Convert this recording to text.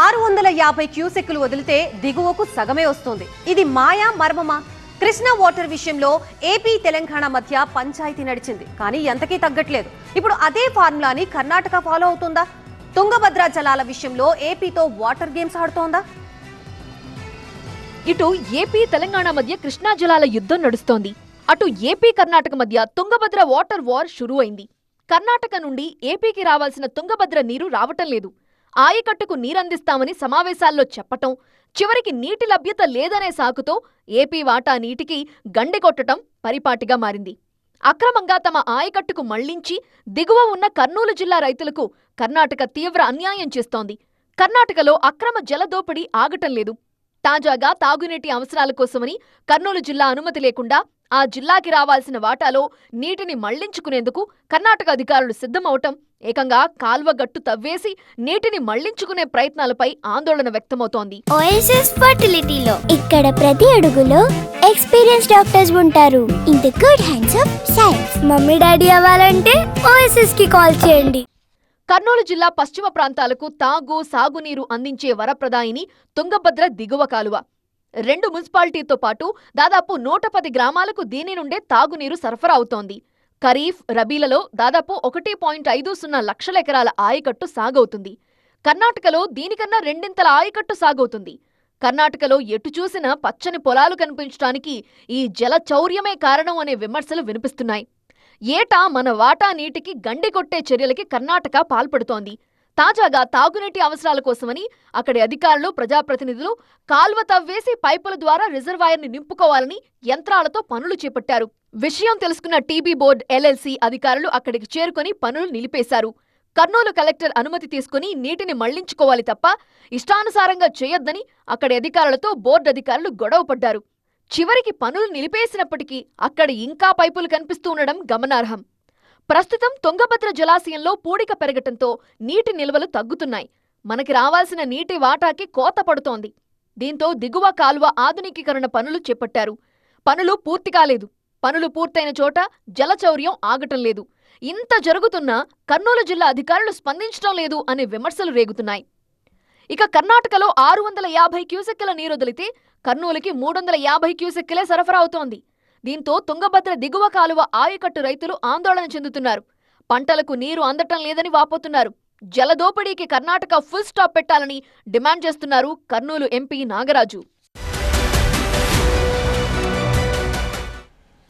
650 క్యూసెక్కులు వదిలితే దిగువకు సగమే వస్తుంది. ఇది మాయా మర్మమా? కృష్ణా వాటర్ విషయంలో ఏపీ తెలంగాణ మధ్య పంచాయతీ నడిచింది, కానీ ఎంతకీ తగ్గట్లేదు. ఇప్పుడు అదే ఫార్ములాని కర్ణాటక ఫాలో అవుతుందా? తుంగభద్ర జలాల విషయంలో ఏపీతో వాటర్ గేమ్స్ ఆడుతోందా? ఇటు ఏపీ తెలంగాణ మధ్య కృష్ణా జలాల యుద్ధం నడుస్తోంది. అటు ఏపీ కర్ణాటక మధ్య తుంగభద్ర వాటర్ వార్ షురూ అయింది. కర్ణాటక నుండి ఏపీకి రావాల్సిన తుంగభద్ర నీరు రావటం లేదు. ఆయకట్టుకు నీరందిస్తామని సమావేశాల్లో చెప్పటం, చివరికి నీటి లభ్యత లేదనే సాకుతో ఏపీ వాటా నీటికి గండి కొట్టటం పరిపాటిగా మారింది. అక్రమంగా తమ ఆయకట్టుకు మళ్లించి దిగువ ఉన్న కర్నూలు జిల్లా రైతులకు కర్ణాటక తీవ్ర అన్యాయం చేస్తోంది. కర్ణాటకలో అక్రమ జలదోపిడీ ఆగటం లేదు. తాజాగా తాగునీటి అవసరాల కోసమని కర్నూలు జిల్లా అనుమతి లేకుండా ఆ జిల్లాకి రావాల్సిన వాటాలో నీటిని మళ్లించుకునేందుకు కర్ణాటక అధికారులు సిద్ధమవటం, ఏకంగా కాల్వగట్టు తవ్వేసి నీటిని మళ్లించుకునే ప్రయత్నాలపై ఆందోళన వ్యక్తమవుతోంది. ఓఎస్ఎస్ ఫర్టిలిటీలో ఇక్కడ ప్రతి అడుగులో ఎక్స్పీరియన్స్ డాక్టర్స్ ఉంటారు. In the good hands of science. Mummy daddy అవ్వాలంటే ఓఎస్ఎస్ కి కాల్ చేయండి. కర్నూలు జిల్లా పశ్చిమ ప్రాంతాలకు తాగు, సాగునీరు అందించే వరప్రదాయిని తుంగభద్ర దిగువ కాలువ. 2 మున్సిపాలిటీతో పాటు దాదాపు 110 గ్రామాలకు దీని నుండే తాగునీరు సరఫరా అవుతోంది. ఖరీఫ్, రబీలలో దాదాపు 1.50 లక్షల ఎకరాల ఆయకట్టు సాగవుతుంది. కర్ణాటకలో దీనికన్నా రెండింతల ఆయకట్టు సాగవుతుంది. కర్ణాటకలో ఎటు చూసినా పచ్చని పొలాలు కనిపించడానికి ఈ జల చౌర్యమే కారణం అనే విమర్శలు వినిపిస్తున్నాయి. ఏటా మన వాటా నీటికి గండి కొట్టే చర్యలకి కర్ణాటక పాల్పడుతోంది. తాజాగా తాగునీటి అవసరాల కోసమని అక్కడి అధికారులు, ప్రజాప్రతినిధులు కాల్వ తవ్వేసి పైపుల ద్వారా రిజర్వాయర్ని నింపుకోవాలని యంత్రాలతో పనులు చేపట్టారు. విషయం తెలుసుకున్న టీబీ బోర్డు ఎల్ఎల్సీ అధికారులు అక్కడికి చేరుకుని పనులు నిలిపేశారు. కర్నూలు కలెక్టర్ అనుమతి తీసుకుని నీటిని మళ్లించుకోవాలి తప్ప ఇష్టానుసారంగా చేయొద్దని అక్కడి అధికారులతో బోర్డు అధికారులు గొడవపడ్డారు. చివరికి పనులు నిలిపేసినప్పటికీ అక్కడ ఇంకా పైపులు కనిపిస్తూ ఉండడం గమనార్హం. ప్రస్తుతం తుంగభద్ర జలాశయంలో పూడిక పెరగటంతో నీటి నిల్వలు తగ్గుతున్నాయి. మనకి రావాల్సిన నీటి వాటాకి కోత పడుతోంది. దీంతో దిగువ కాలువ ఆధునికీకరణ పనులు చేపట్టారు. పనులు పూర్తి కాలేదు. పనులు పూర్తయిన చోట జలచౌర్యం ఆగటం లేదు. ఇంత జరుగుతున్నా కర్నూలు జిల్లా అధికారులు స్పందించడం లేదు అనే విమర్శలు రేగుతున్నాయి. ఇక కర్ణాటకలో 650 క్యూసెక్కుల నీరొదిలితే కర్నూలుకి 350 క్యూసెక్కులే సరఫరా అవుతోంది. దీంతో తుంగభద్ర దిగువ కాలువ ఆయకట్టు రైతులు ఆందోళన చెందుతున్నారు. పంటలకు నీరు అందటం లేదని వాపోతున్నారు. జలదోపిడీకి కర్ణాటక ఫుల్ స్టాప్ పెట్టాలని డిమాండ్ చేస్తున్నారు కర్నూలు ఎంపీ నాగరాజు.